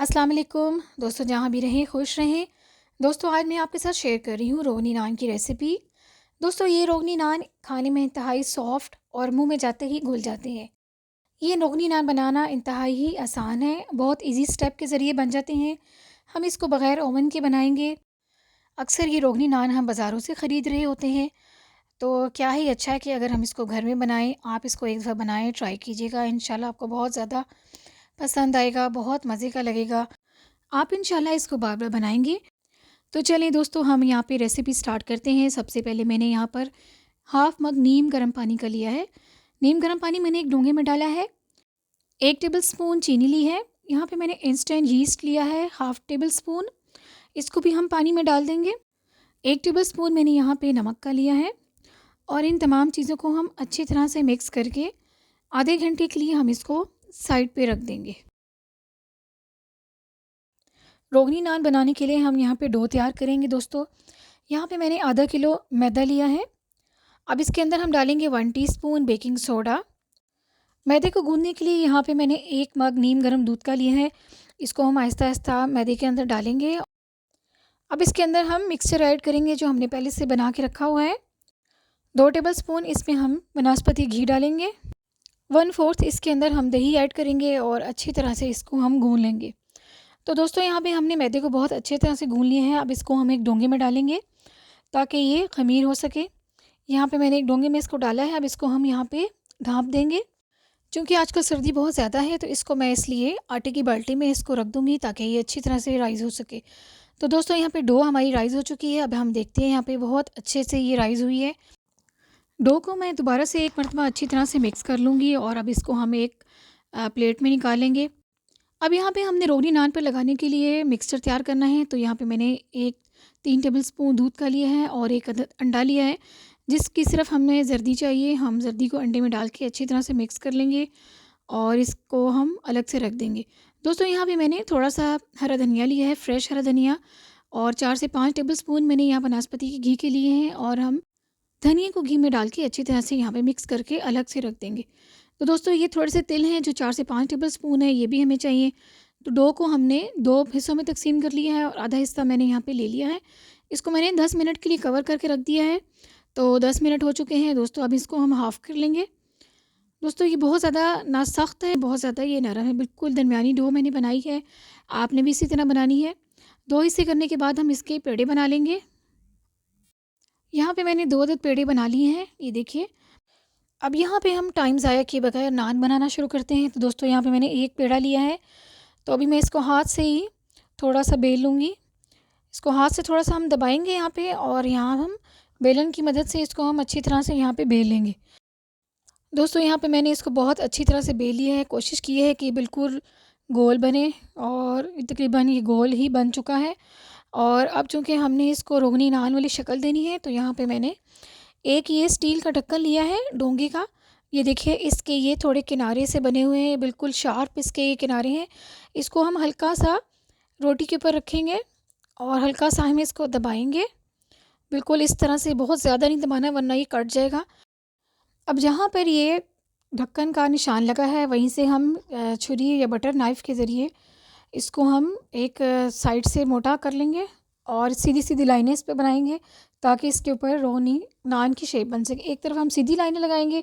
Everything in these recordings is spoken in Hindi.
अस्सलाम वालेकुम दोस्तों, जहाँ भी रहें खुश रहें। दोस्तों, आज मैं आपके साथ शेयर कर रही हूँ रोगनी नान की रेसिपी। दोस्तों, ये रोगनी नान खाने में इंतहाई सॉफ्ट और मुंह में जाते ही घुल जाते हैं। ये रोगनी नान बनाना इंतहाई ही आसान है, बहुत इजी स्टेप के ज़रिए बन जाते हैं। हम इसको बग़ैर ओवन के बनाएंगे। अक्सर ये रोगनी नान हम बाज़ारों से ख़रीद रहे होते हैं, तो क्या ही अच्छा है कि अगर हम इसको घर में बनाएं। आप इसको एक दफ़ा बनाएं, ट्राई कीजिएगा, इंशाल्लाह आपको बहुत ज़्यादा पसंद आएगा, बहुत मज़े का लगेगा। आप इंशाल्लाह इसको बार-बार बनाएँगे। तो चलें दोस्तों, हम यहाँ पे रेसिपी स्टार्ट करते हैं। सबसे पहले मैंने यहाँ पर हाफ़ मग नीम गर्म पानी का लिया है। नीम गर्म पानी मैंने एक डोंगे में डाला है। 1 टेबलस्पून चीनी ली है। यहाँ पे मैंने इंस्टेंट यीस्ट लिया है हाफ़ टेबलस्पून, इसको भी हम पानी में डाल देंगे। 1 टेबलस्पून मैंने यहाँ पे नमक का लिया है और इन तमाम चीज़ों को हम अच्छी तरह से मिक्स करके आधे घंटे के लिए हम इसको साइड पे रख देंगे। रोगनी नान बनाने के लिए हम यहाँ पे डो तैयार करेंगे दोस्तों। यहाँ पे मैंने आधा किलो मैदा लिया है। अब इसके अंदर हम डालेंगे 1 टीस्पून बेकिंग सोडा। मैदे को गूँधने के लिए यहाँ पे मैंने 1 मग नीम गर्म दूध का लिया है। इसको हम आहिस्ता-आहिस्ता मैदे के अंदर डालेंगे। अब इसके अंदर हम मिक्सचर ऐड करेंगे जो हमने पहले से बना के रखा हुआ है। 2 टेबलस्पून इसमें हम वनस्पति घी डालेंगे। 1/4 इसके अंदर हम दही ऐड करेंगे और अच्छी तरह से इसको हम गूँध लेंगे। तो दोस्तों, यहाँ पे हमने मैदे को बहुत अच्छी तरह से गूँध लिया है। अब इसको हम एक डोंगे में डालेंगे ताकि ये ख़मीर हो सके। यहाँ पे मैंने एक डोंगे में इसको डाला है। अब इसको हम यहाँ पे ढाँप देंगे। चूँकि आजकल सर्दी बहुत ज़्यादा है, तो इसको मैं इसलिए आटे की बाल्टी में इसको रख दूँगी ताकि ये अच्छी तरह से राइज़ हो सके। तो दोस्तों, यहाँ पे डो हमारी राइज़ हो चुकी है। अब हम देखते हैं, यहाँ पे बहुत अच्छे से ये राइज़ हुई है। डो को मैं दोबारा से एक मरतबा अच्छी तरह से मिक्स कर लूँगी और अब इसको हम एक प्लेट में निकालेंगे। अब यहाँ पे हमने रोगनी नान पर लगाने के लिए मिक्सचर तैयार करना है। तो यहाँ पे मैंने एक 3 टेबलस्पून दूध का लिया है और एक अंडा लिया है, जिसकी सिर्फ हमें जर्दी चाहिए। हम जर्दी को अंडे में डाल के अच्छी तरह से मिक्स कर लेंगे और इसको हम अलग से रख देंगे। दोस्तों, यहाँ पे मैंने थोड़ा सा हरा धनिया लिया है, फ्रेश हरा धनिया, और 4 से 5 टेबलस्पून मैंने यहाँ वनस्पति के घी के लिए हैं और हम धनिया को घी में डाल के अच्छी तरह से यहाँ पे मिक्स करके अलग से रख देंगे। तो दोस्तों, ये थोड़े से तिल हैं जो 4 से 5 टेबलस्पून है, ये भी हमें चाहिए। तो डो को हमने 2 हिस्सों में तकसीम कर लिया है और आधा हिस्सा मैंने यहाँ पे ले लिया है। इसको मैंने 10 मिनट के लिए कवर करके रख दिया है। तो 10 मिनट हो चुके हैं दोस्तों, अब इसको हम हाफ़ कर लेंगे। दोस्तों, ये बहुत ज़्यादा ना सख्त है, बहुत ज़्यादा ये नरम है, बिल्कुल दरमियानी डो मैंने बनाई है। आपने भी इसी तरह बनानी है। 2 हिस्से करने के बाद हम इसके पेड़े बना लेंगे। यहाँ पे मैंने 2 अदद पेड़े बना लिए हैं, ये देखिए। अब यहाँ पे हम टाइम ज़ाया किए बगैर नान बनाना शुरू करते हैं। तो दोस्तों, यहाँ पे मैंने एक पेड़ा लिया है। तो अभी मैं इसको हाथ से ही थोड़ा-सा बेल लूँगी। इसको हाथ से थोड़ा-सा हम दबाएँगे यहाँ पे और यहाँ हम बेलन की मदद से इसको हम अच्छी तरह से यहाँ पे बेल लेंगे। दोस्तों, यहाँ पे मैंने इसको बहुत अच्छी तरह से बेल लिया है। कोशिश की है कि बिल्कुल गोल बने और तकरीबन ये गोल ही बन चुका है। और अब चूँकि हमने इसको रोगनी नान वाली शक्ल देनी है, तो यहाँ पे मैंने एक ये स्टील का ढक्कन लिया है डोंगे का। ये देखिए, इसके ये थोड़े किनारे से बने हुए हैं, बिल्कुल शार्प इसके ये किनारे हैं। इसको हम हल्का सा रोटी के ऊपर रखेंगे और हल्का सा हम इसको दबाएँगे। बिल्कुल इस तरह से, बहुत ज़्यादा नहीं दबाना वरना ये कट जाएगा। अब जहाँ पर ये ढक्कन का निशान लगा है, वहीं से हम छुरी या बटर नाइफ़ के ज़रिए इसको हम एक साइड से मोटा कर लेंगे और सीधी-सीधी लाइनें इस पे बनाएँगे ताकि इसके ऊपर रोगनी नान की शेप बन सके। एक तरफ हम सीधी लाइनें लगाएँगे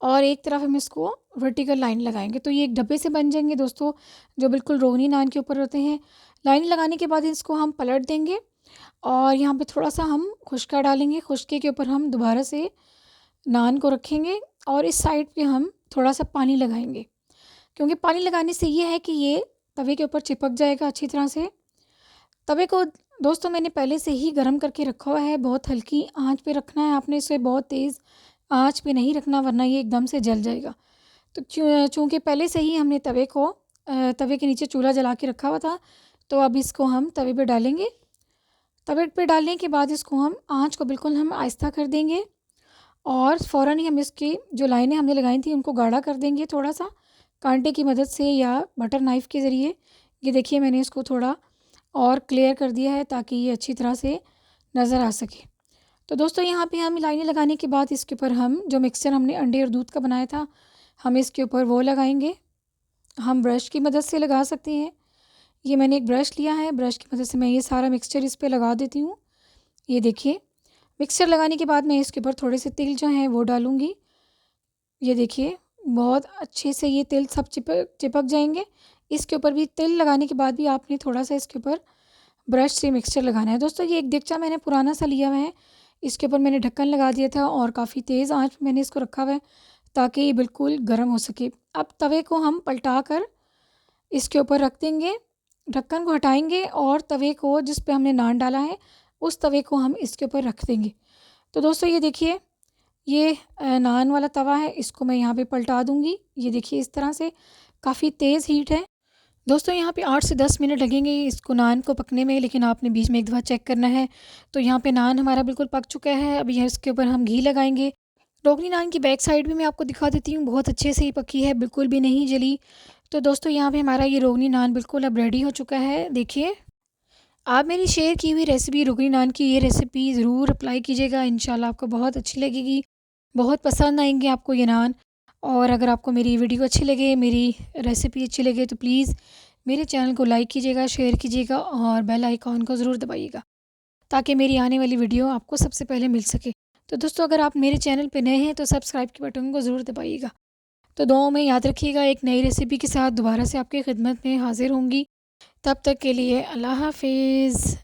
और एक तरफ हम इसको वर्टिकल लाइन लगाएँगे, तो ये एक डब्बे से बन जाएँगे दोस्तों, जो बिल्कुल रोगनी नान के ऊपर होते हैं। लाइन लगाने के बाद इसको हम पलट देंगे और यहाँ पे थोड़ा-सा हम खुशका डालेंगे। खुशके के ऊपर हम दोबारा से नान को रखेंगे और इस साइड पे हम थोड़ा-सा पानी लगाएँगे, क्योंकि पानी लगाने से ये है कि ये तवे के ऊपर चिपक जाएगा अच्छी तरह से। तवे को दोस्तों मैंने पहले से ही गरम करके रखा हुआ है। बहुत हल्की आंच पे रखना है आपने, इसे बहुत तेज़ आंच पे नहीं रखना वरना ये एकदम से जल जाएगा। तो चूँकि पहले से ही हमने तवे के नीचे चूल्हा जला के रखा हुआ था, तो अब इसको हम तवे पे डालेंगे। तवे पे डालने के बाद इसको हम आँच को बिल्कुल हम आहिस्ता कर देंगे और फ़ौरन ही हम इसकी जो लाइनें हमने लगाई थी उनको गाढ़ा कर देंगे थोड़ा-सा कांटे की मदद से या बटर नाइफ़ के ज़रिए। ये देखिए, मैंने इसको थोड़ा और क्लियर कर दिया है ताकि ये अच्छी तरह से नज़र आ सके। तो दोस्तों, यहाँ पे हम लाइनें लगाने के बाद इसके ऊपर हम जो मिक्सचर हमने अंडे और दूध का बनाया था, हम इसके ऊपर वो लगाएँगे। हम ब्रश की मदद से लगा सकते हैं ये मैंने एक ब्रश लिया है, ब्रश की मदद से मैं ये सारा मिक्सचर इस पे लगा देती हूँ। ये देखिए, मिक्सचर लगाने के बाद मैं इसके ऊपर थोड़े से तिल जो हैं वो डालूँगी। ये देखिए, बहुत अच्छे से ये तिल सब चिपक चिपक जाएँगे। इसके ऊपर भी तिल लगाने के बाद भी आपने थोड़ा-सा इसके ऊपर ब्रश से मिक्सचर लगाना है। दोस्तों, ये एक देगचा मैंने पुराना सा लिया हुआ है, इसके ऊपर मैंने ढक्कन लगा दिया था और काफ़ी तेज़ आँच पे मैंने इसको रखा हुआ है ताकि ये बिल्कुल गर्म हो सके। अब तवे को हम पलटा कर इसके ऊपर रख देंगे, ढक्कन को हटाएँगे और तवे को जिस पे हमने नान डाला है, उस तवे को हम इसके ऊपर रख देंगे। तो दोस्तों, ये देखिए, ये नान वाला तवा है, इसको मैं यहाँ पे पलटा दूँगी। ये देखिए, इस तरह से काफ़ी तेज़ हीट है। दोस्तों, यहाँ पे 8 से 10 मिनट लगेंगे इसको नान को पकने में, लेकिन आपने बीच में एक दफ़ा चेक करना है। तो यहाँ पे नान हमारा बिल्कुल पक चुका है। अभी यहाँ इसके ऊपर हम घी लगाएँगे। रोगनी नान की बैक साइड भी मैं आपको दिखा देती हूँ, बहुत अच्छे से ही पकी है, बिल्कुल भी नहीं जली। तो दोस्तों, यहाँ पे हमारा ये रोगनी नान बिल्कुल अब रेडी हो चुका है। देखिए, आप मेरी शेयर की हुई रेसिपी रोगनी नान की ये रेसिपी ज़रूर अप्लाई कीजिएगा, इंशाल्लाह आपको बहुत अच्छी लगेगी, बहुत पसंद आएँगे आपको ये नान। और अगर आपको मेरी वीडियो अच्छी लगे, मेरी रेसिपी अच्छी लगे तो प्लीज़ मेरे चैनल को लाइक कीजिएगा, शेयर कीजिएगा और बेल आइकॉन को ज़रूर दबाइएगा ताकि मेरी आने वाली वीडियो आपको सबसे पहले मिल सके। तो दोस्तों, अगर आप मेरे चैनल पे नए हैं तो सब्सक्राइब के बटन को ज़रूर दबाइएगा। तो दुआओं में याद रखिएगा, एक नई रेसिपी के साथ दोबारा से आपकी खिदमत में हाज़िर होंगी। तब तक के लिए अल्लाह हाफ़िज़।